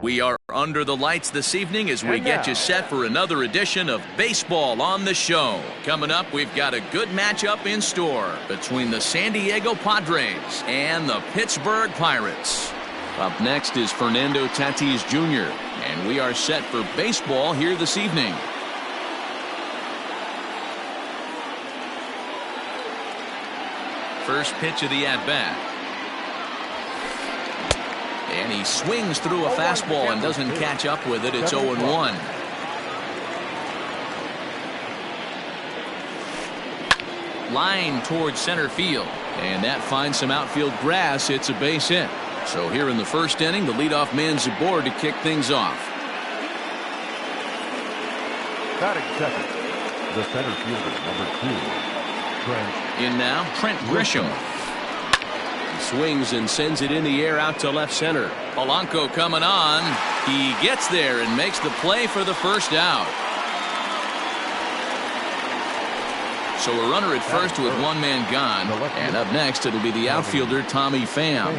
We are under the lights this evening as we get you set for another edition of Baseball on the Show. Coming up, we've got a good matchup in store between the San Diego Padres and the Pittsburgh Pirates. Up next is Fernando Tatis Jr., and we are set for baseball here this evening. First pitch of the at-bat. And he swings through a fastball and doesn't catch up with it. It's 0-1. Line towards center field. And that finds some outfield grass. It's a base hit. So here in the first inning, the leadoff man's aboard to kick things off. Batting second, the center fielder, number 2, Trent. In now, Trent Grisham. Swings and sends it in the air out to left center. Polanco coming on. He gets there and makes the play for the first out. So a runner at first with one man gone. And up next it'll be the outfielder Tommy Pham.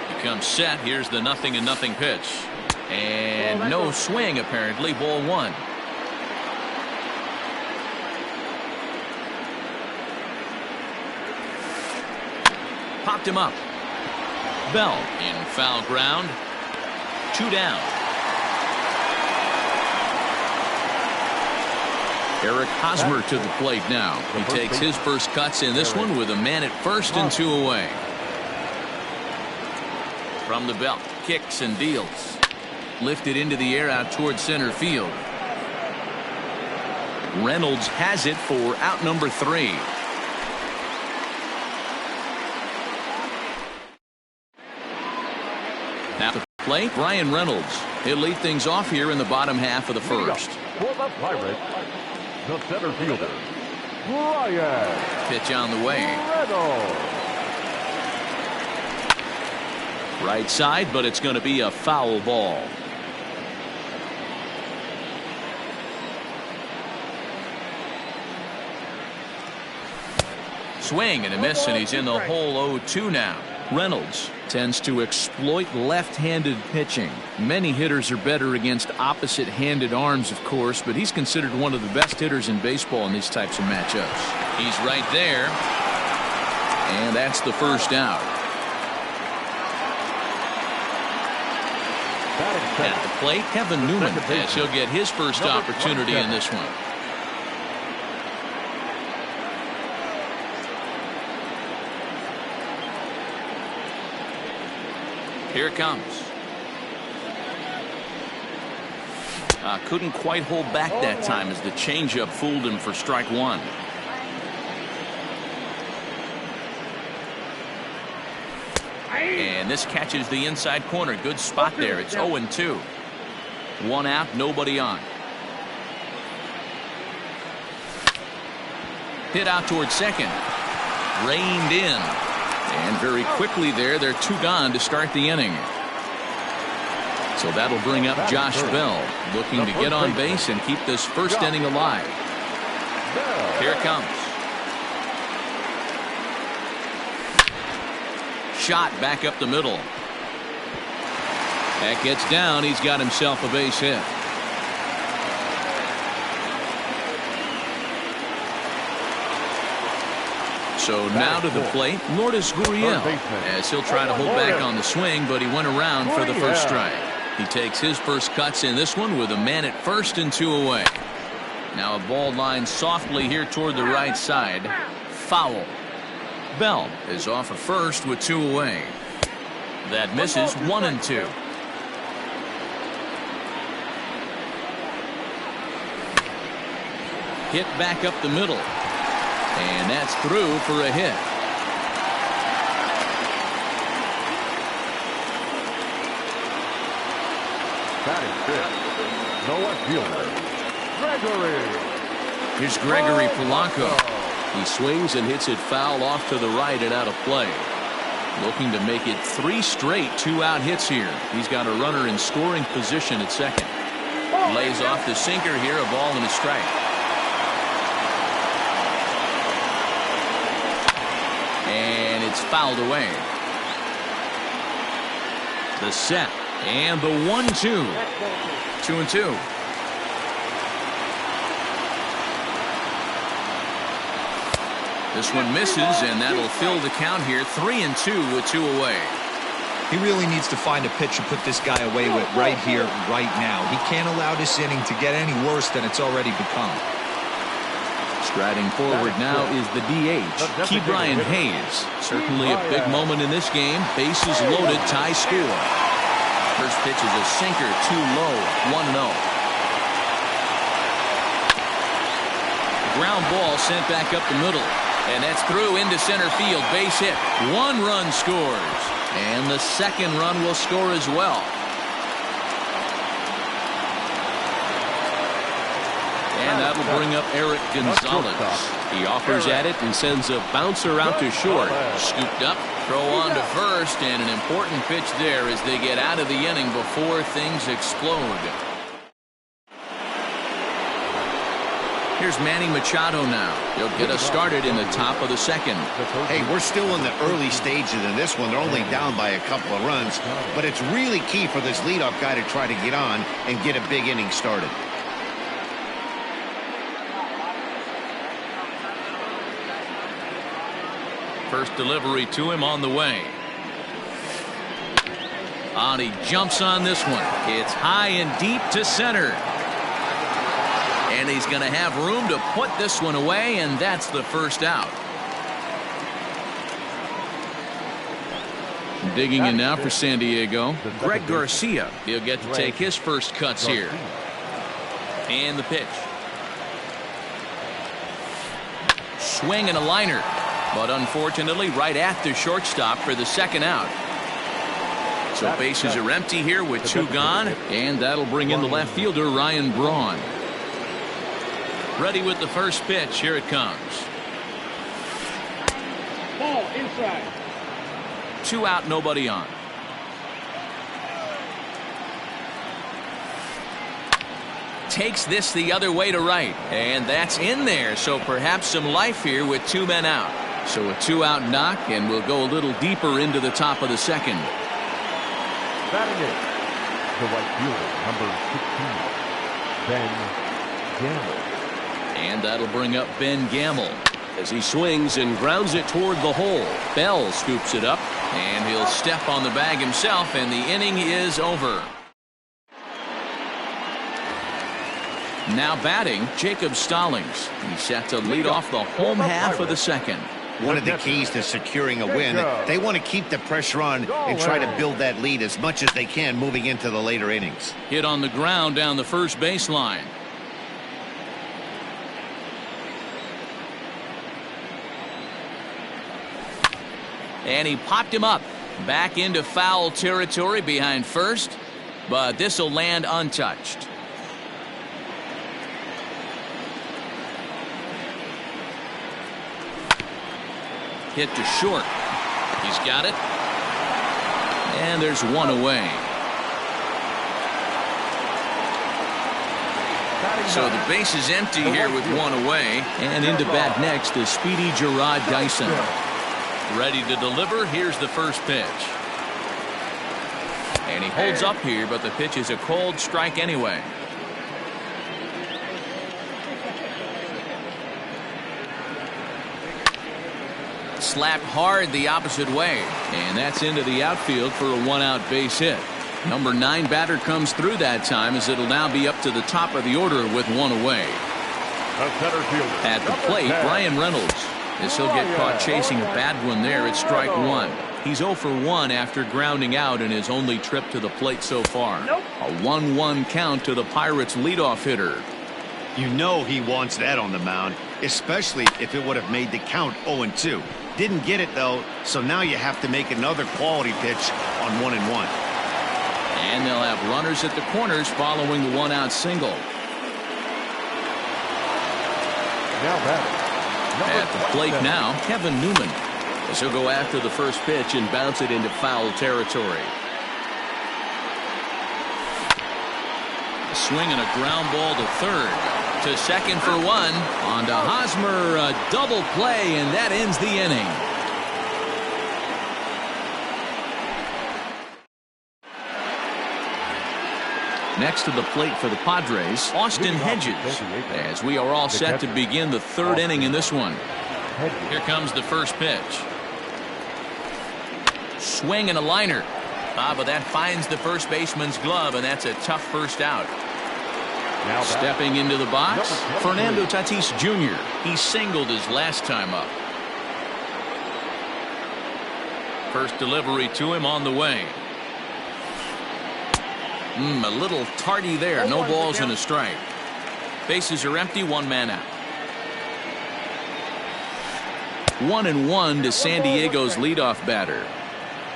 He comes set. Here's the 0-0 pitch. And no swing apparently. Ball 1. Popped him up. Bell in foul ground. 2 down. Eric Hosmer to the plate now. He takes his first cuts in this one with a man at first and 2 away. From the belt, kicks and deals. Lifted into the air out towards center field. Reynolds has it for out number 3. Now to play, Brian Reynolds. He'll lead things off here in the bottom half of the first. For the Pirates, the center fielder, Brian. Pitch on the way. Reynolds. Right side, but it's going to be a foul ball. Swing and a miss, and he's in the hole 0-2 now. Reynolds tends to exploit left-handed pitching. Many hitters are better against opposite-handed arms, of course, but he's considered one of the best hitters in baseball in these types of matchups. He's right there, and that's the first out. At the plate, Kevin Newman, as he'll get his first opportunity in this one. Here it comes. Couldn't quite hold back that time as the changeup fooled him for strike 1. And this catches the inside corner. Good spot there. It's 0-2. 1 out, nobody on. Hit out towards second. Reined in. And very quickly there, they're 2 gone to start the inning. So that'll bring up Josh Bell, looking to get on base and keep this first inning alive. Here it comes. Shot back up the middle. That gets down. He's got himself a base hit. So now to the plate, Lourdes Gurriel, as he'll try to hold back on the swing, but he went around for the first strike. He takes his first cuts in this one with a man at first and 2 away. Now a ball line softly here toward the right side. Foul. Bell is off at first with 2 away. That misses. 1-2. Hit back up the middle. And that's through for a hit. Batting fifth, the left fielder, Gregory. Here's Gregory Polanco. He swings and hits it foul off to the right and out of play. Looking to make it 3 straight 2-out hits here. He's got a runner in scoring position at second. Lays off the sinker here, a ball and a strike. And it's fouled away. The set and the 1-2. 2-2. This one misses, and that'll fill the count here. 3-2 with 2 away. He really needs to find a pitch to put this guy away with right here, right now. He can't allow this inning to get any worse than it's already become. Striding forward now is the DH, Ke'Bryan Hayes. Certainly a big moment in this game. Bases loaded, tie score. First pitch is a sinker, too low, 1-0. Ground ball sent back up the middle, and that's through into center field. Base hit. 1 run scores. And the second run will score as well. And that'll bring up Eric Gonzalez. He offers at it and sends a bouncer out to short. Scooped up, throw on to first, and an important pitch there as they get out of the inning before things explode. Here's Manny Machado now. He'll get us started in the top of the second. Hey, we're still in the early stages of this one. They're only down by a couple of runs, but it's really key for this leadoff guy to try to get on and get a big inning started. First delivery to him on the way. And he jumps on this one. It's high and deep to center. And he's going to have room to put this one away, and that's the first out. Digging in now for San Diego, Greg Garcia. He'll get to take his first cuts here. And the pitch. Swing and a liner. But unfortunately, right at the shortstop for the second out. So bases are empty here with 2 gone, and that'll bring in the left fielder, Ryan Braun. Ready with the first pitch. Here it comes. Ball inside. 2 out, nobody on. Takes this the other way to right, and that's in there. So perhaps some life here with 2 men out. So a 2-out knock, and we'll go a little deeper into the top of the second. Batting in, the right fielder, number 16, Ben Gamble. And that'll bring up Ben Gamble as he swings and grounds it toward the hole. Bell scoops it up, and he'll step on the bag himself, and the inning is over. Now batting, Jacob Stallings. He's set to lead off the home half of the second. One of the keys to securing a win, they want to keep the pressure on and try to build that lead as much as they can moving into the later innings. Hit on the ground down the first baseline. And he popped him up back into foul territory behind first, but this will land untouched. Hit to short. He's got it. And there's 1 away. So the base is empty here with 1 away. And into bat next is speedy Gerard Dyson. Ready to deliver. Here's the first pitch. And he holds up here, but the pitch is a cold strike anyway. Slapped hard the opposite way, and that's into the outfield for a 1-out base hit. Number 9 batter comes through that time, as it'll now be up to the top of the order with 1 away. At the plate, Brian Reynolds, as he'll get caught chasing a bad one there at strike 1. He's 0 for 1 after grounding out in his only trip to the plate so far. A 1-1 count to the Pirates leadoff hitter. You know he wants that on the mound, especially if it would have made the count 0-2. Didn't get it, though, so now you have to make another quality pitch on 1-1. And they'll have runners at the corners following the 1-out single. Now batting. At the plate now, Kevin Newman, as he'll go after the first pitch and bounce it into foul territory. A swing and a ground ball to third. To second for 1. On to Hosmer, a double play, and that ends the inning. Next to the plate for the Padres, Austin Hedges, as we are all set to begin the third inning in this one. Here comes the first pitch. Swing and a liner. But that finds the first baseman's glove, and that's a tough first out. Stepping into the box, Fernando Tatis Jr. He singled his last time up. First delivery to him on the way. A little tardy there. No balls and a strike. Bases are empty. One man out. 1-1 to San Diego's leadoff batter.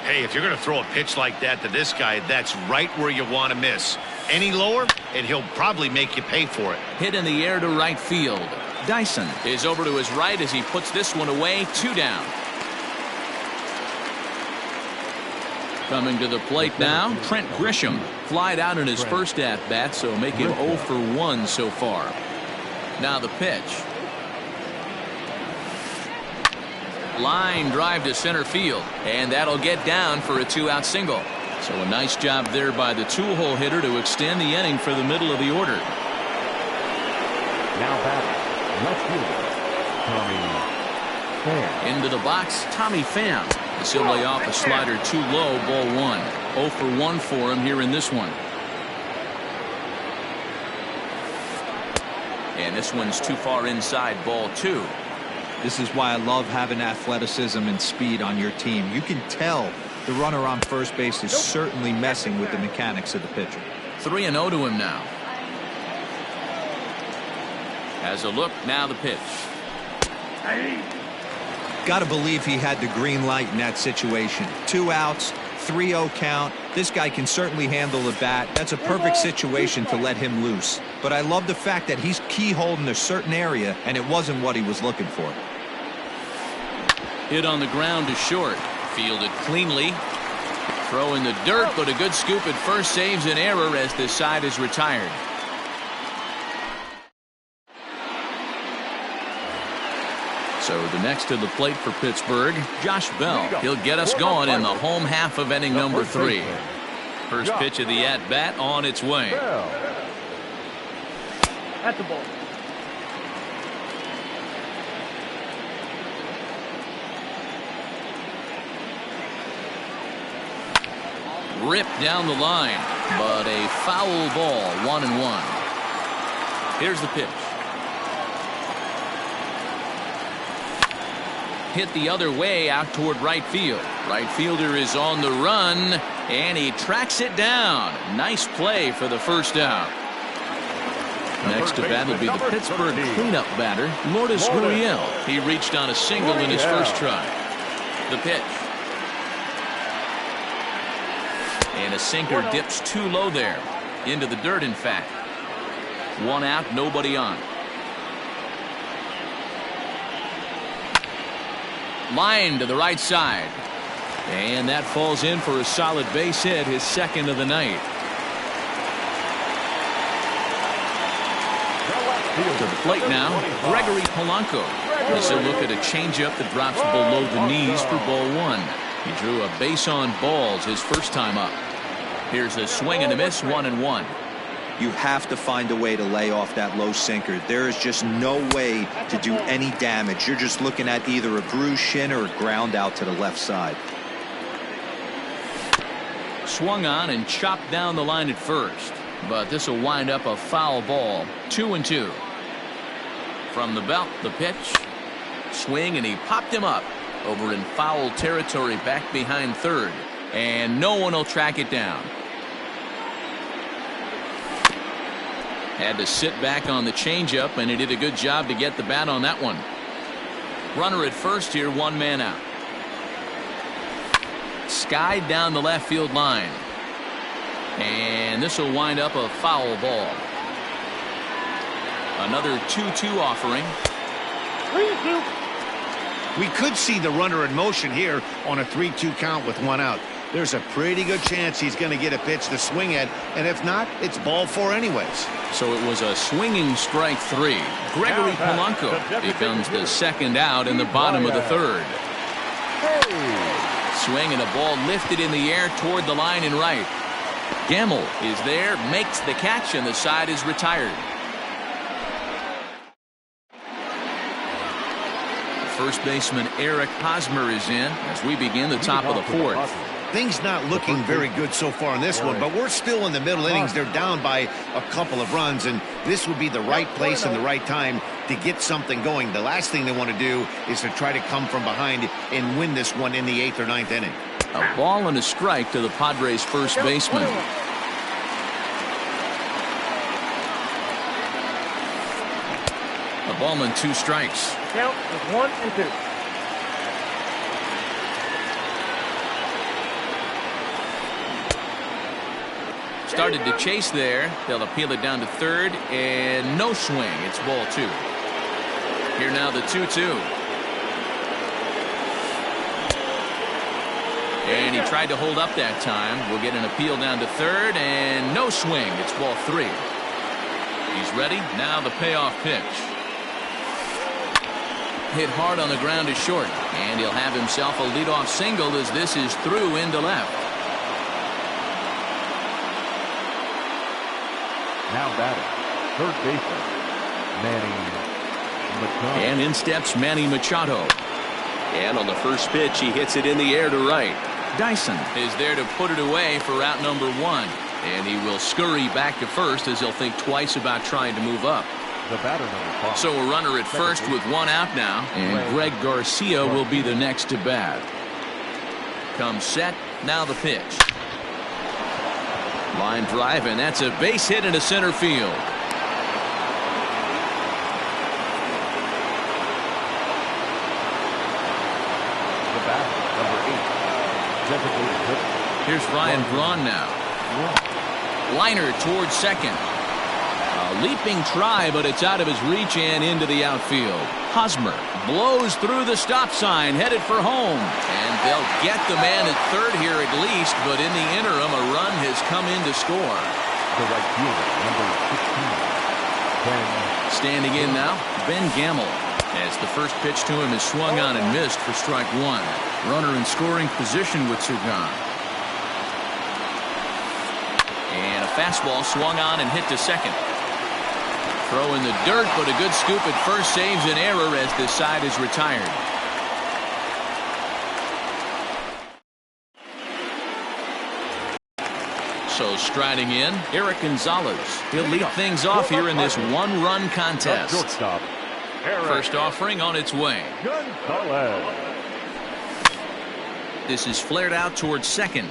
Hey, if you're going to throw a pitch like that to this guy, that's right where you want to miss. Any lower, and he'll probably make you pay for it. Hit in the air to right field. Dyson is over to his right as he puts this one away. 2 down. Coming to the plate now, Trent Grisham. Flied out in his first at-bat, so make him 0 for 1 so far. Now the pitch. Line drive to center field, and that'll get down for a 2-out single. So a nice job there by the two-hole hitter to extend the inning for the middle of the order. Now batting, left fielder, Tommy Pham. Into the box, Tommy Pham. He'll lay off a slider too low, ball 1. 0 for 1 for him here in this one. And this one's too far inside, ball 2. This is why I love having athleticism and speed on your team. You can tell the runner on first base is certainly messing with the mechanics of the pitcher. 3-0 to him now. Has a look, now the pitch. Got to believe he had the green light in that situation. 2 outs, 3-0 count. This guy can certainly handle the bat. That's a perfect situation to let him loose. But I love the fact that he's keyholding a certain area, and it wasn't what he was looking for. Hit on the ground to short. Fielded cleanly. Throw in the dirt, but a good scoop at first saves an error as this side is retired. So the next to the plate for Pittsburgh, Josh Bell. He'll get us going in the home half of inning number 3. First pitch of the at-bat on its way. At the ball. Ripped down the line, but a foul ball. 1-1. Here's the pitch. Hit the other way out toward right field. Right fielder is on the run, and he tracks it down. Nice play for the first out. Next to bat will be the Pittsburgh cleanup batter, Lourdes Gurriel. He reached on a single in his first try. The pitch. And a sinker dips too low there. Into the dirt, in fact. 1 out, nobody on. Line to the right side. And that falls in for a solid base hit, his second of the night. To the plate now, Gregory Polanco. This will look at a changeup that drops below the knees for ball 1. He drew a base on balls his first time up. Here's a swing and a miss, 1-1. You have to find a way to lay off that low sinker. There is just no way to do any damage. You're just looking at either a bruised shin or a ground out to the left side. Swung on and chopped down the line at first, but this will wind up a foul ball. 2-2. From the belt, the pitch. Swing, and he popped him up over in foul territory back behind third, and no one will track it down. Had to sit back on the changeup, and he did a good job to get the bat on that one. Runner at first here, 1 man out. Skied down the left field line, and this will wind up a foul ball. Another 2-2 offering. 3-2. We could see the runner in motion here on a 3-2 count with 1 out. There's a pretty good chance he's going to get a pitch to swing at, and if not, it's ball 4 anyways. So it was a swinging strike 3. Gregory Polanco becomes the second out in the bottom of the third. Swing and a ball lifted in the air toward the line and right. Gamble is there, makes the catch, and the side is retired. First baseman Eric Hosmer is in as we begin the top of the fourth. Things not looking very good so far in this one, but we're still in the middle innings. They're down by a couple of runs, and this would be the right place and the right time to get something going. The last thing they want to do is to try to come from behind and win this one in the 8th or 9th inning. A ball and a strike to the Padres' first baseman. A ball and 2 strikes. Count is 1 and 2. Started to chase there. They'll appeal it down to third, and no swing. It's ball 2. Here now the 2-2. And he tried to hold up that time. We'll get an appeal down to third, and no swing. It's ball 3. He's ready. Now the payoff pitch. Hit hard on the ground is short, and he'll have himself a leadoff single as this is through into left. Now batting, third baseman, Manny Machado. And in steps Manny Machado. And on the first pitch, he hits it in the air to right. Dyson is there to put it away for out number 1. And he will scurry back to first as he'll think twice about trying to move up. The batter number 5. So a runner at first with 1 out now. And Greg Garcia will be the next to bat. Comes set. Now the pitch. Line drive, and that's a base hit into center field. The batter number 8. Designated hitter. Here's Ryan Braun now. Liner towards second. A leaping try, but it's out of his reach and into the outfield. Hosmer blows through the stop sign, headed for home. And they'll get the man at third here at least, but in the interim, a run has come in to score. The right fielder, number 16. Ben. Standing in now, Ben Gamble. As the first pitch to him is swung on and missed for strike 1. Runner in scoring position with Sugan. And a fastball swung on and hit to second. Throw in the dirt, but a good scoop at first saves an error as this side is retired. So striding in, Eric Gonzalez. He'll lead things off here in this 1-run contest. Shortstop. First offering on its way. Gonzalez. This is flared out towards second.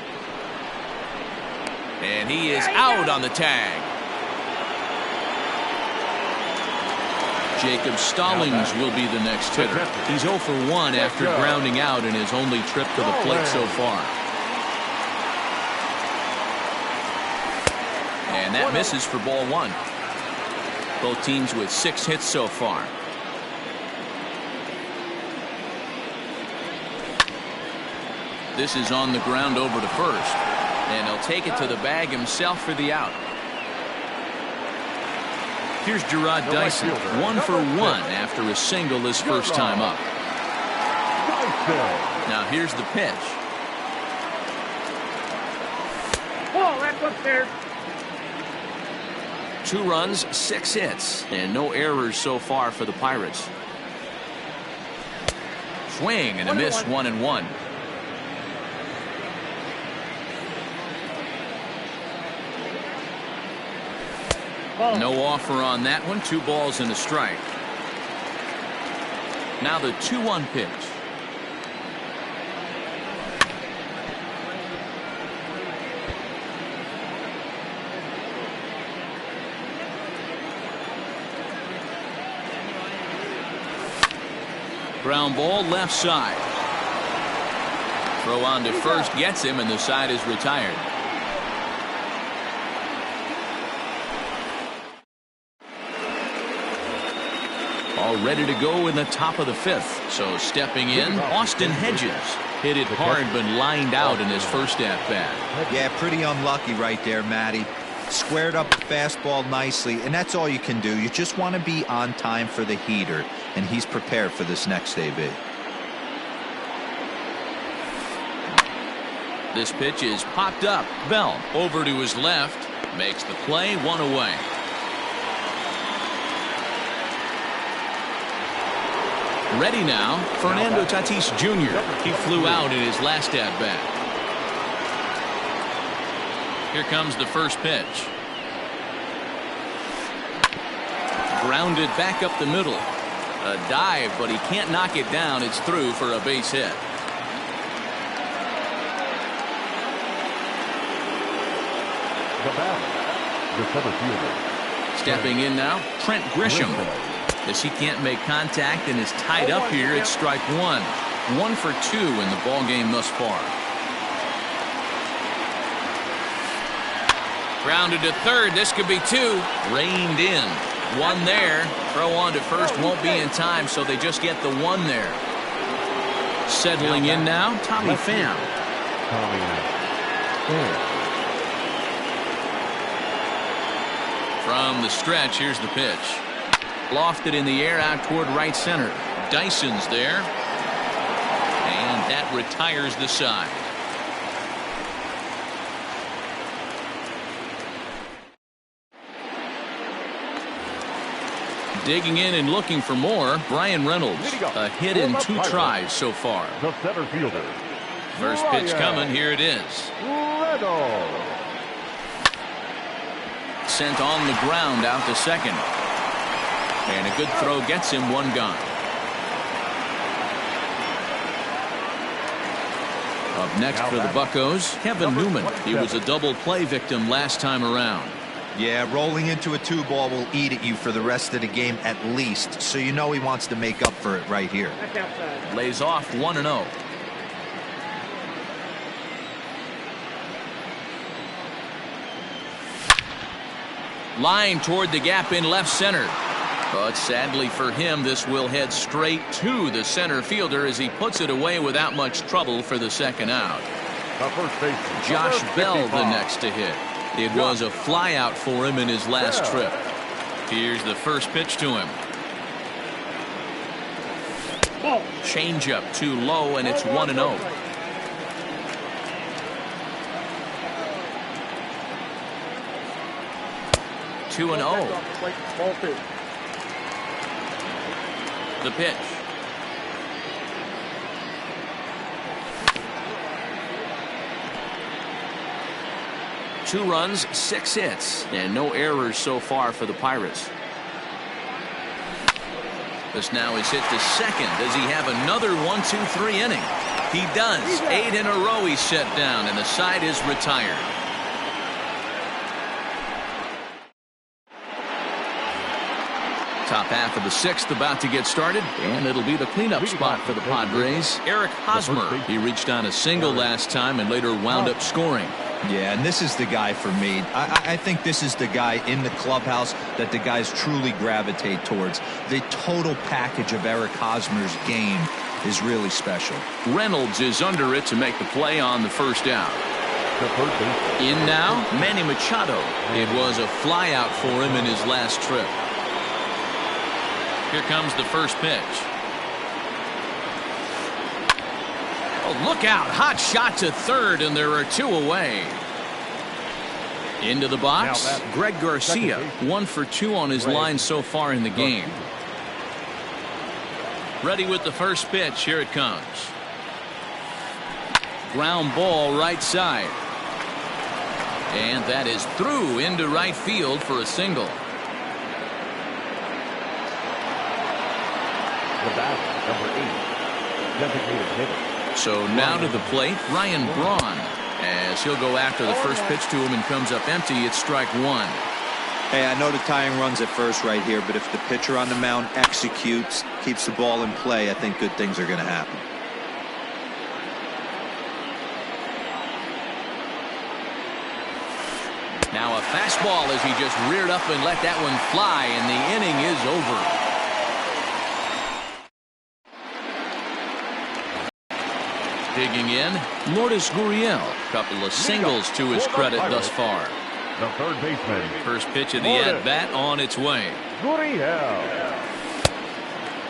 And he is out on the tag. Jacob Stallings will be the next hitter. He's 0 for 1 after grounding out in his only trip to the plate so far. And that misses for ball 1. Both teams with 6 hits so far. This is on the ground over to first. And he'll take it to the bag himself for the out. Here's Gerard Dyson, 1 for 1 after a single his first time up. Now here's the pitch. Whoa, that's upstairs. 2 runs, 6 hits, and no errors so far for the Pirates. Swing and a miss, 1-1. No offer on that one. 2 balls and a strike. Now the 2-1 pitch. Ground ball left side. Throw on to first gets him, and the side is retired. All ready to go in the top of the 5th. So stepping in, Austin Hedges. Hit it hard but lined out in his first at-bat. Yeah, pretty unlucky right there, Matty. Squared up the fastball nicely, and that's all you can do. You just want to be on time for the heater, and he's prepared for this next AB. This pitch is popped up. Bell over to his left. Makes the play, 1 away. Ready now, Fernando Tatis Jr. He flew out in his last at-bat. Here comes the first pitch. Grounded back up the middle. A dive, but he can't knock it down. It's through for a base hit. The batter, the center fielder. Stepping in now, Trent Grisham. As he can't make contact and is tied up here, it's strike one. 1 for 2 in the ball game thus far. Grounded to third. This could be 2. Reined in. 1 there. Throw on to first won't be in time, so they just get the 1 there. Settling in now, Tommy Pham. From the stretch, here's the pitch. Lofted in the air out toward right center. Dyson's there. And that retires the side. Digging in and looking for more, Brian Reynolds. A hit in 2 tries so far. The center fielder. First pitch coming. Here it is. Reynolds. Sent on the ground out to second. And a good throw gets him 1 gone. Up next for the Buccos, Kevin Newman. He was a double play victim last time around. Yeah, rolling into a 2-ball will eat at you for the rest of the game at least, so you know he wants to make up for it right here. Lays off 1-0. Line toward the gap in left center. But sadly for him, this will head straight to the center fielder as he puts it away without much trouble for the second out. Josh Bell the next to hit. It was a fly out for him in his last trip. Here's the first pitch to him. Changeup too low, and it's 1-0. Two and 0. The pitch. Two runs, 6 hits, and no errors so far for the Pirates. This now is hit to second. Does he have another 1-2-3 inning? He does. 8 in a row he's set down, and the side is retired. Top half of the 6th about to get started, and it'll be the cleanup spot for the Padres. Eric Hosmer. He reached on a single last time and later wound up scoring. Yeah, and this is the guy for me. I think this is the guy in the clubhouse that the guys truly gravitate towards. The total package of Eric Hosmer's game is really special. Reynolds is under it to make the play on the first out. In now, Manny Machado. It was a fly out for him in his last trip. Here comes the first pitch. Oh, look out. Hot shot to third, and there are 2 away. Into the box, Greg Garcia. 1 for 2 on his line so far in the game. Ready with the first pitch. Here it comes. Ground ball right side. And that is through into right field for a single. The batter, number 8, designated hitter. So now to the plate, Ryan Braun, as he'll go after the first pitch to him and comes up empty. It's strike 1. Hey, I know the tying run's at first right here, but if the pitcher on the mound executes, keeps the ball in play, I think good things are going to happen. Now a fastball as he just reared up and let that one fly, and the inning is over. Digging in, Lourdes Gurriel. Couple of singles to his credit thus far. The third baseman. First pitch of the at-bat on its way. Gurriel.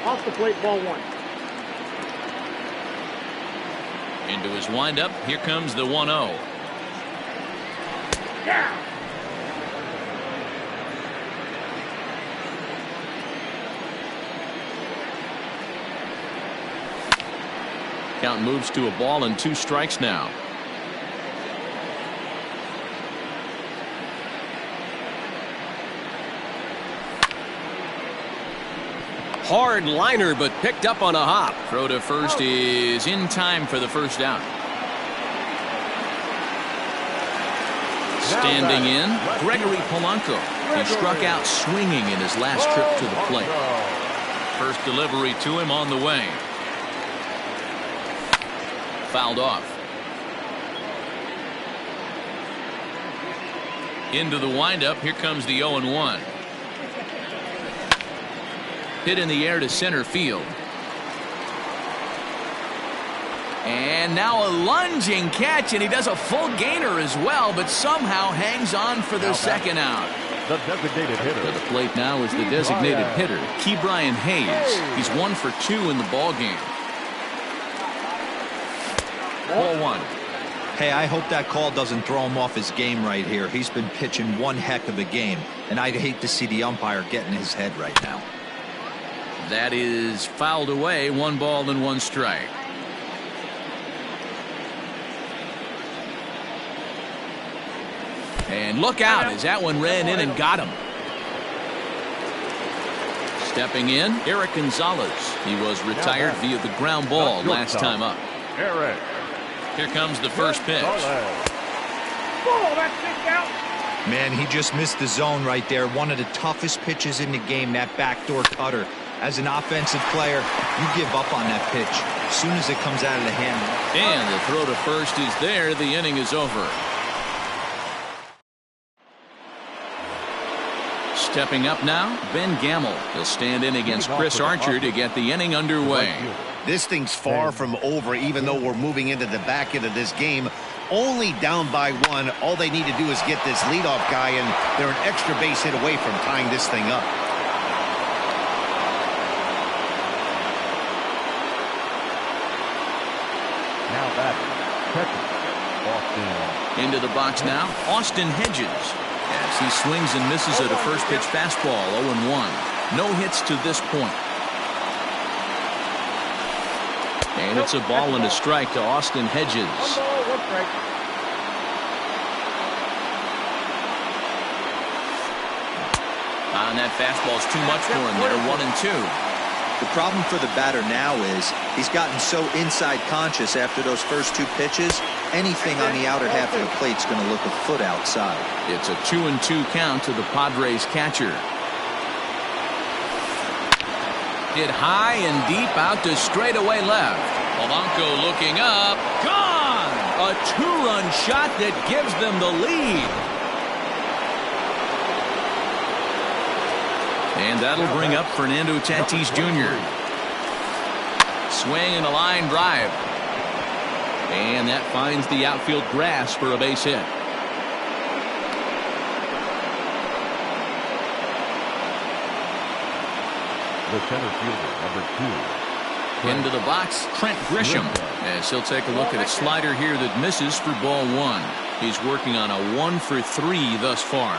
Off the plate, ball 1. Into his windup. Here comes the 1-0. Yeah. Count moves to a ball and 2 strikes now. Hard liner, but picked up on a hop. Throw to first is in time for the first out. Standing in, Gregory Polanco. He struck out swinging in his last trip to the plate. First delivery to him on the way. Fouled off. Into the windup. Here comes the 0-1. Hit in the air to center field. And now a lunging catch, and he does a full gainer as well, but somehow hangs on for the second out. The designated hitter. To the plate now is the designated hitter, Ke'Bryan Hayes. He's 1 for 2 in the ball game. Ball 1. Hey, I hope that call doesn't throw him off his game right here. He's been pitching one heck of a game, and I'd hate to see the umpire get in his head right now. That is fouled away. 1 ball and 1 strike. And look out as that one ran in and got him. Stepping in, Eric Gonzalez. He was retired via the ground ball last time up. Eric. Here comes the first pitch. Oh, that's kicked out. Man, he just missed the zone right there. One of the toughest pitches in the game, that backdoor cutter. As an offensive player, you give up on that pitch as soon as it comes out of the hand. And the throw to first is there. The inning is over. Stepping up now, Ben Gamel. He'll stand in against Chris Archer to get the inning underway. This thing's far from over, even though we're moving into the back end of this game. Only down by 1. All they need to do is get this leadoff guy, and they're an extra base hit away from tying this thing up. Now back. Austin. Into the box now, Austin Hedges. As he swings and misses at a first pitch fastball, 0-1. No hits to this point. And it's a ball and a strike to Austin Hedges. 1 ball, 1 strike. And that fastball's too much for him there, 1-2. The problem for the batter now is he's gotten so inside conscious after those first 2 pitches. Anything on the outer half of the plate's going to look a foot outside. It's a 2-2 count to the Padres catcher. Hit high and deep out to straightaway left. Polanco looking up. Gone! A 2-run shot that gives them the lead. And that'll bring up Fernando Tatis Jr. Swing and a line drive. And that finds the outfield grass for a base hit. The center fielder, number 2. Into the box, Trent Grisham. As he'll take a look at a slider here that misses for ball 1. He's working on a 1 for 3 thus far.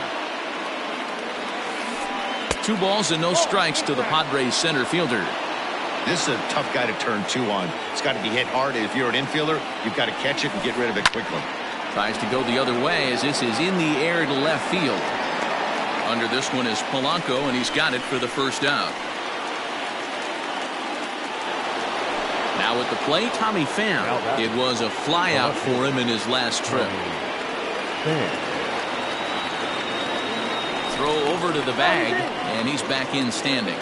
2 balls and no strikes to the Padres center fielder. This is a tough guy to turn 2 on. It's got to be hit hard. If you're an infielder, you've got to catch it and get rid of it quickly. Tries to go the other way as this is in the air to left field. Under this one is Polanco, and he's got it for the first out. Now at the plate, Tommy Pham. It was a fly out for him in his last trip. Throw over to the bag, and he's back in standing.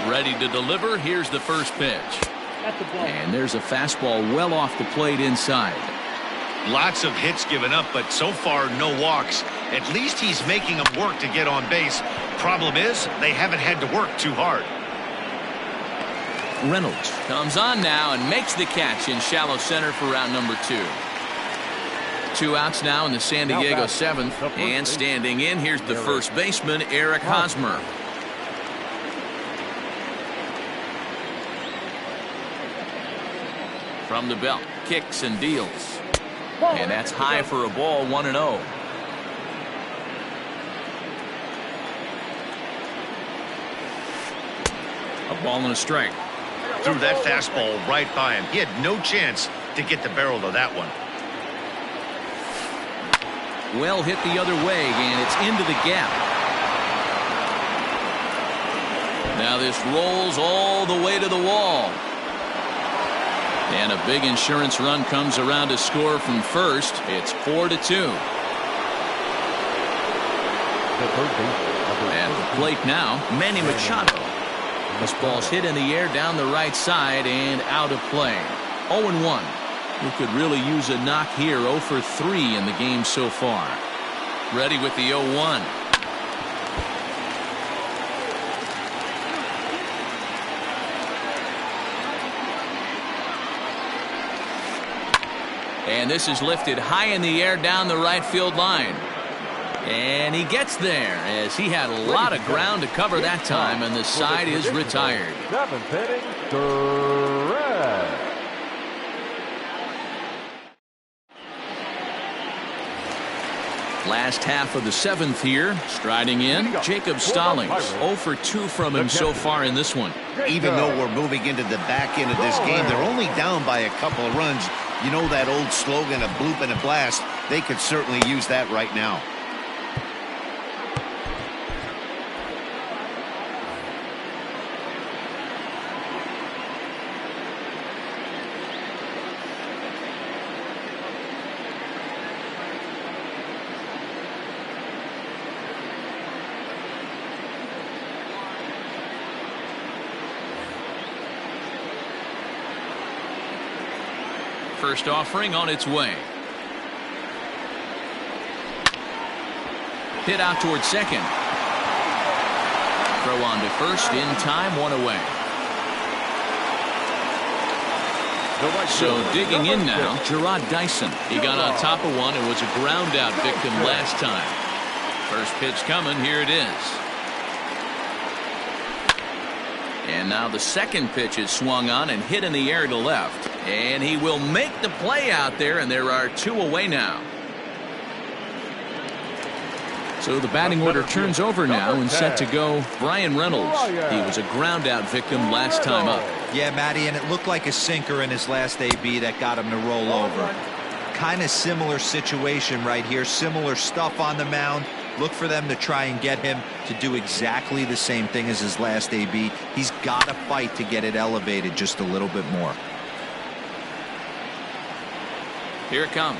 Ready to deliver. Here's the first pitch. And there's a fastball well off the plate inside. Lots of hits given up, but so far no walks. At least he's making them work to get on base. Problem is, they haven't had to work too hard. Reynolds comes on now and makes the catch in shallow center for round number 2. 2 outs now in the San Diego 7th. And standing in, here's the first baseman, Eric Hosmer. From the belt, kicks and deals. And that's high for a ball, 1-0. A ball and a strike. Threw that fastball right by him. He had no chance to get the barrel of that one. Well hit the other way, and it's into the gap. Now this rolls all the way to the wall. And a big insurance run comes around to score from first. It's 4-2. At the plate now, Manny Machado. This ball's hit in the air down the right side and out of play. 0-1. He could really use a knock here. 0 for 3 in the game so far. Ready with the 0-1. And this is lifted high in the air down the right field line. And he gets there as he had a lot of ground to cover that time, and the side is retired. 7th inning, Durant. Last half of the 7th here. Striding in, Jacob Stallings. 0 for 2 from him so far in this one. Even though we're moving into the back end of this game, they're only down by a couple of runs. You know that old slogan, a bloop and a blast. They could certainly use that right now. First offering on its way. Hit out towards second. Throw on to first in time, 1 away. So digging in now, Gerard Dyson. He got on top of one and was a ground out victim last time. First pitch coming, here it is. And now the second pitch is swung on and hit in the air to left. And he will make the play out there, and there are 2 away now. So the batting order turns over now and set to go Brian Reynolds. He was a ground out victim last time up. Yeah, Matty, and it looked like a sinker in his last AB that got him to roll over. Kind of similar situation right here. Similar stuff on the mound. Look for them to try and get him to do exactly the same thing as his last AB. He's got to fight to get it elevated just a little bit more. Here it comes.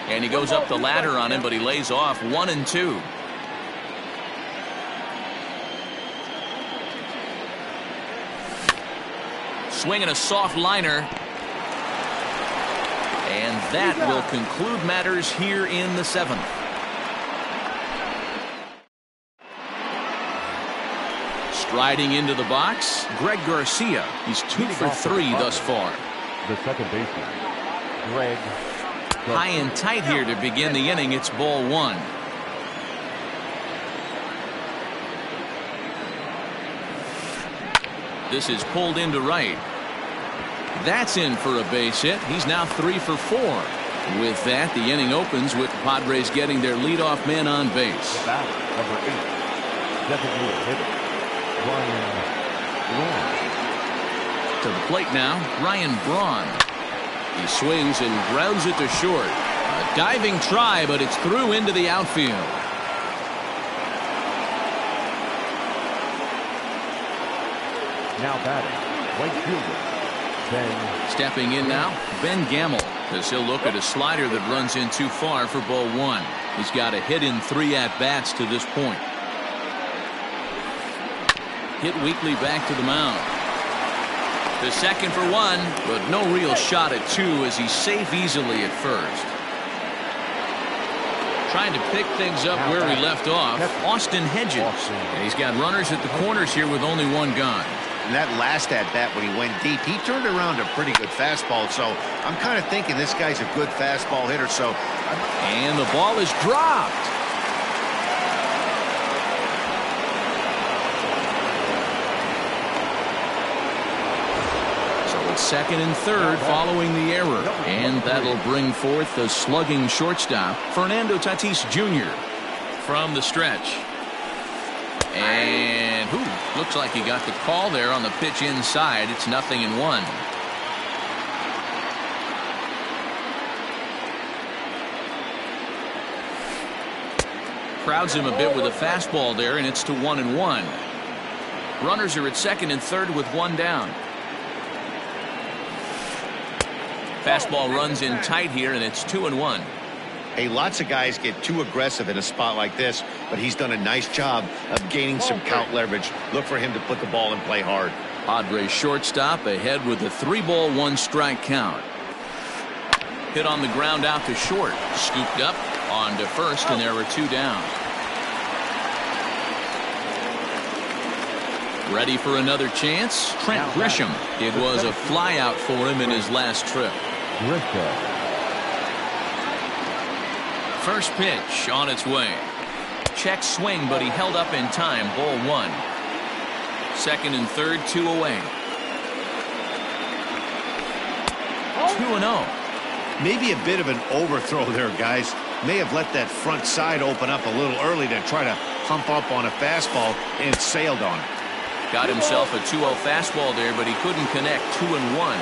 And he goes up the ladder on him, but he lays off 1-2. Swinging a soft liner. And that will conclude matters here in the 7th. Striding into the box, Greg Garcia. He's 2 for 3 thus far. The second baseman, Greg. High and tight here to begin the inning. It's ball 1. This is pulled into right. That's in for a base hit. He's now 3 for 4. With that, the inning opens with the Padres getting their leadoff man on base. Back, number 8, designated hitter, Ryan Braun. To the plate now, Ryan Braun. He swings and grounds it to short. A diving try, but it's through into the outfield. Now batting, right fielder, Ben. Stepping in now, Ben Gamble, as he'll look at a slider that runs in too far for ball 1. He's got a hit in 3 at-bats to this point. Hit weakly back to the mound. The second for 1, but no real shot at 2 as he's safe easily at first. Trying to pick things up where he left off, Austin Hedges. And he's got runners at the corners here with only 1 gone. And that last at-bat when he went deep, he turned around a pretty good fastball. So I'm kind of thinking this guy's a good fastball hitter. And the ball is dropped. it's 2nd and 3rd following the error. And that'll bring forth the slugging shortstop, Fernando Tatis Jr. from the stretch. And looks like he got the call there on the pitch inside. It's 0-1. Crowds him a bit with a fastball there, and it's to 1-1. Runners are at 2nd and 3rd with 1 down. Fastball runs in tight here, and it's 2-1. Hey, lots of guys get too aggressive in a spot like this, but he's done a nice job of gaining some count leverage. Look for him to put the ball and play hard. Padres shortstop ahead with a 3-ball, 1-strike count. Hit on the ground out to short. Scooped up on to first, and there are 2 down. Ready for another chance? Trent Grisham. It was a flyout for him in his last trip. First pitch on its way. Check swing, but he held up in time. Ball 1. 2nd and 3rd, 2 away. 2-0. Maybe a bit of an overthrow there, guys. May have let that front side open up a little early to try to hump up on a fastball and sailed on it. Got himself a 2-0 fastball there, but he couldn't connect. 2-1.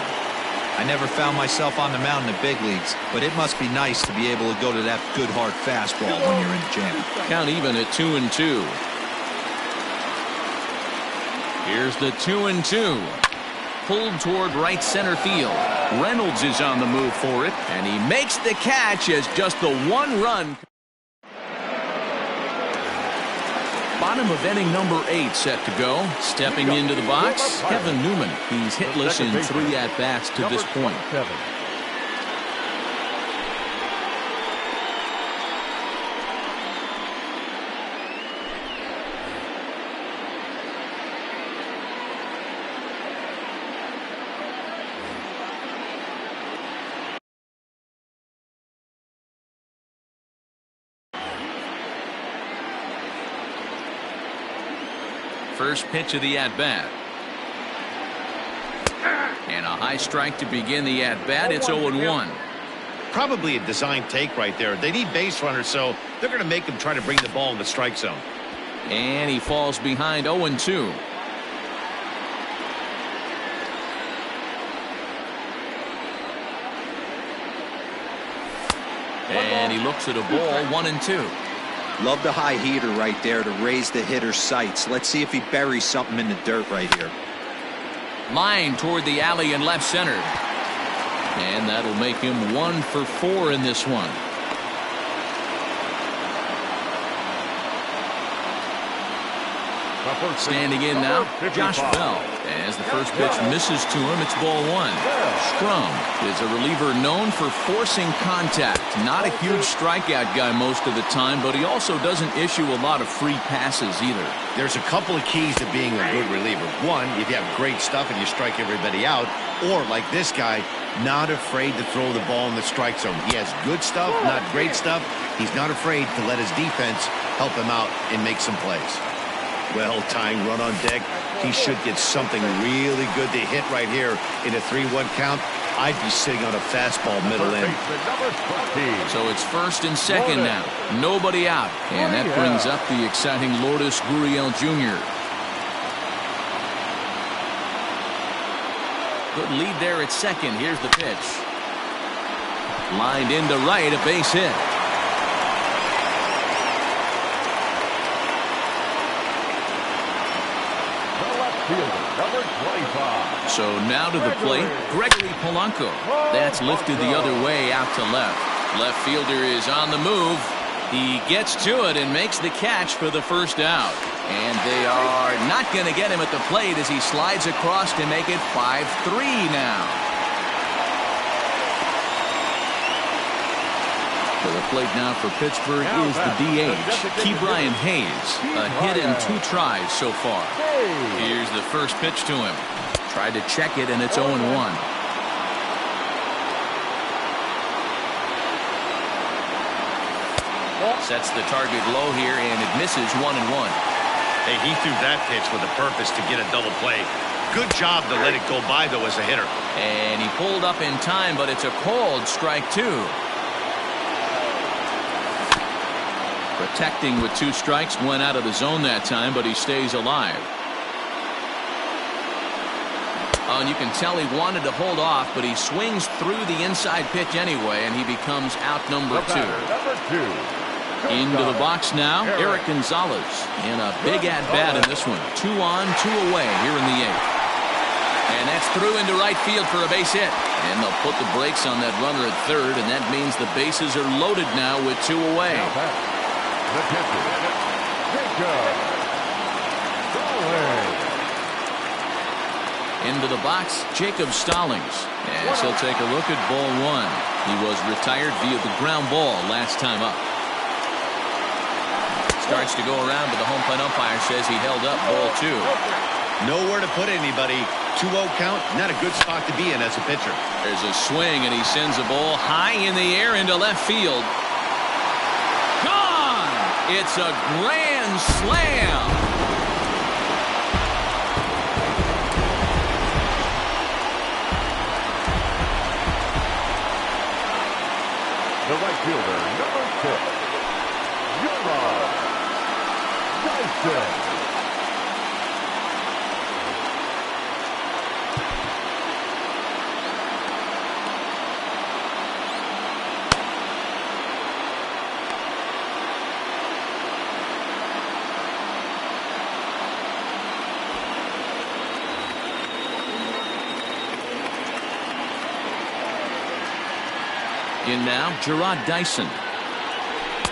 I never found myself on the mound in the big leagues, but it must be nice to be able to go to that good hard fastball when you're in the jam. Count even at 2-2. Here's the 2-2. Pulled toward right center field. Reynolds is on the move for it, and he makes the catch as just the 1 run. Bottom of inning number 8 set to go. Stepping into the box, Kevin Newman. He's hitless in 3 at-bats to this point. First pitch of the at-bat. And a high strike to begin the at-bat. It's 0-1. Probably a design take right there. They need base runners, so they're going to make him try to bring the ball in the strike zone. And he falls behind 0-2. And he looks at a ball. 1-2. Love the high heater right there to raise the hitter's sights. Let's see if he buries something in the dirt right here. Line toward the alley in left center. And that'll make him 1 for 4 in this one. Standing in now, Josh Bell. As the first pitch misses to him, it's ball 1. Strum is a reliever known for forcing contact. Not a huge strikeout guy most of the time, but he also doesn't issue a lot of free passes either. There's a couple of keys to being a good reliever. One, if you have great stuff and you strike everybody out, or like this guy, not afraid to throw the ball in the strike zone. He has good stuff, not great stuff. He's not afraid to let his defense help him out and make some plays. Well-timed run on deck. He should get something really good to hit right here in a 3-1 count. I'd be sitting on a fastball middle in. So it's 1st and 2nd now. Nobody out. And that brings up the exciting Lourdes Gurriel Jr. Good lead there at 2nd. Here's the pitch. Lined into right, a base hit. So now to the plate, Gregory Polanco. That's lifted the other way out to left. Left fielder is on the move. He gets to it and makes the catch for the first out. And they are not going to get him at the plate as he slides across to make it 5-3 now. To the plate now for Pittsburgh is the DH, Ke'Bryan Hayes. A hit and 2 tries so far. Here's the first pitch to him. Tried to check it, and it's 0-1. Sets the target low here, and it misses. 1-1. Hey, he threw that pitch with a purpose to get a double play. Good job to let it go by, though, as a hitter. And he pulled up in time, but it's a called strike 2. Protecting with 2 strikes, went out of the zone that time, but he stays alive. Oh, and you can tell he wanted to hold off, but he swings through the inside pitch anyway, and he becomes out number 2. Number 2. Into the box now, Eric Gonzalez. And a big at-bat in this one. 2 on, 2 away here in the 8th. And that's through into right field for a base hit. And they'll put the brakes on that runner at third, and that means the bases are loaded now with 2 away. The pitcher, Jacob Stallings. Into the box, Jacob Stallings. As he'll take a look at ball 1. He was retired via the ground ball last time up. Starts to go around, but the home plate umpire says he held up ball 2. Nowhere to put anybody. 2-0 count, not a good spot to be in as a pitcher. There's a swing, and he sends a ball high in the air into left field. Gone! It's a grand slam. The right fielder, number 6, ixeyz80. In now, Gerard Dyson.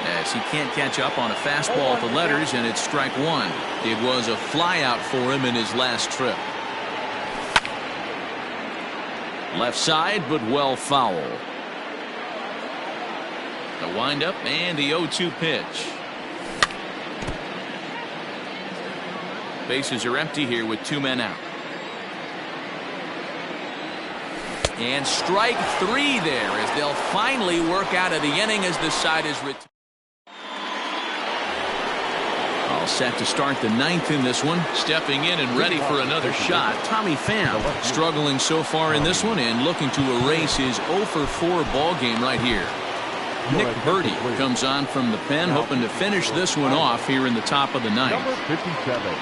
As he can't catch up on a fastball at the letters, and it's strike 1. It was a flyout for him in his last trip. Left side, but well foul. The windup and the 0-2 pitch. Bases are empty here with 2 men out. And strike 3 there as they'll finally work out of the inning as this side is retired. All set to start the 9th in this one. Stepping in and ready for another shot, Tommy Pham. Struggling so far in this one and looking to erase his 0-for-4 ball game right here. Nick Birdie comes on from the pen, hoping to finish this one off here in the top of the 9th. Number 57.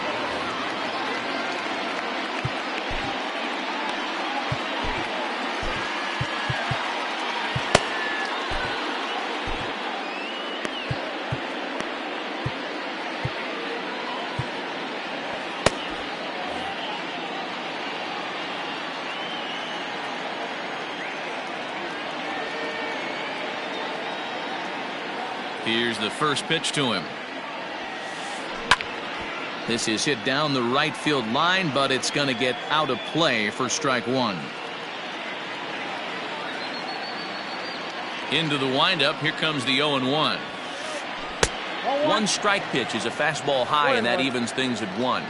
Here's the first pitch to him. This is hit down the right field line, but it's going to get out of play for strike 1. Into the windup. Here comes the 0-1. 1 strike pitch is a fastball high, and that evens things at 1.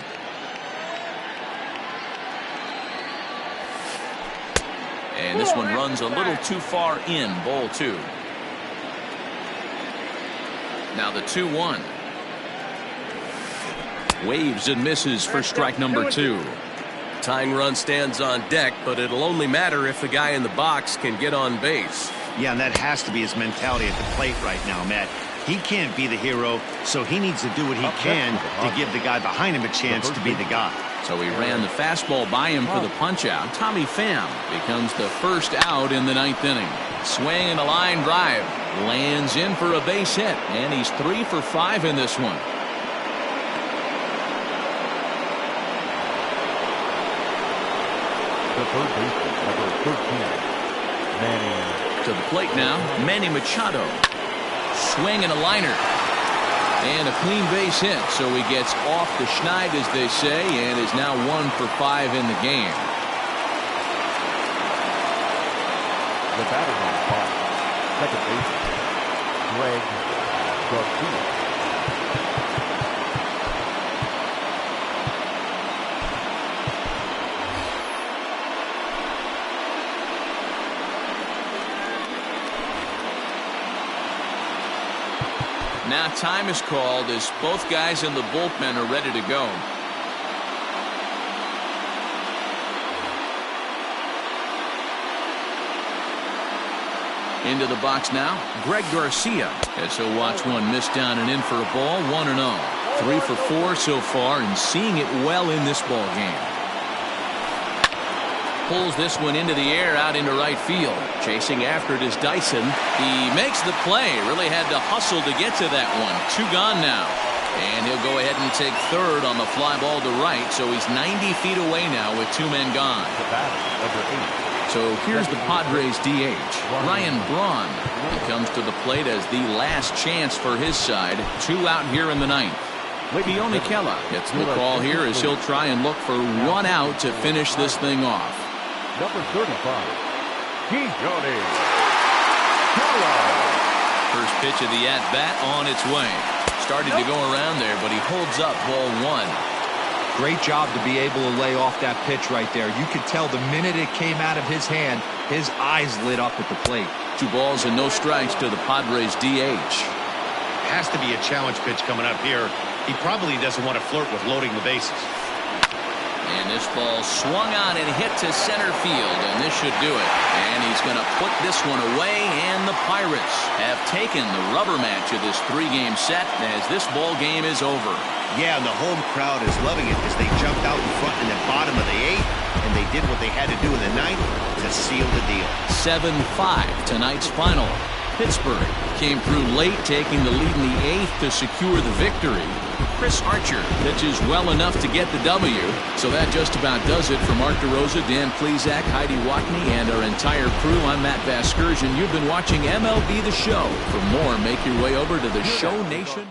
And this one runs a little too far in, ball 2. Now the 2-1. Waves and misses for strike number 2. Tying run stands on deck, but it'll only matter if the guy in the box can get on base. Yeah, and that has to be his mentality at the plate right now, Matt. He can't be the hero, so he needs to do what he can to give the guy behind him a chance to be the guy. So he ran the fastball by him for the punch-out. Tommy Pham becomes the first out in the 9th inning. Swing and a line drive. Lands in for a base hit, and he's 3 for 5 in this one. The third baseman, number 13, Manny. To the plate now, Manny Machado. Swing and a liner. And a clean base hit, so he gets off the schneid, as they say, and is now 1 for 5 in the game. The batter on the box, second baseman, Greg Garcia. Now time is called as both guys in the bullpen are ready to go. Into the box now, Greg Garcia, as he'll watch one miss down and in for a ball, 1-0. 3 for 4 so far and seeing it well in this ball game. Pulls this one into the air out into right field. Chasing after it is Dyson. He makes the play. Really had to hustle to get to that one. 2 gone now. And he'll go ahead and take third on the fly ball to right. So he's 90 feet away now with 2 men gone. So here's the Padres DH, Ryan Braun. He comes to the plate as the last chance for his side. 2 out here in the ninth. Keone Kela gets the call here as he'll try and look for 1 out to finish this thing off. Number 35, Keone Kela. First pitch of the at-bat on its way. Started to go around there, but he holds up ball 1. Great job to be able to lay off that pitch right there. You could tell the minute it came out of his hand, his eyes lit up at the plate. 2 balls and no strikes to the Padres DH. Has to be a challenge pitch coming up here. He probably doesn't want to flirt with loading the bases. And this ball swung on and hit to center field, and this should do it. And he's going to put this one away, and the Pirates have taken the rubber match of this 3-game set as this ball game is over. Yeah, and the home crowd is loving it as they jumped out in front in the bottom of the 8th, and they did what they had to do in the 9th to seal the deal. 7-5 tonight's final. Pittsburgh came through late, taking the lead in the 8th to secure the victory. Chris Archer pitches well enough to get the W. So that just about does it for Mark DeRosa, Dan Plesac, Heidi Watney, and our entire crew. I'm Matt Vasgersian. You've been watching MLB The Show. For more, make your way over to the Show Nation.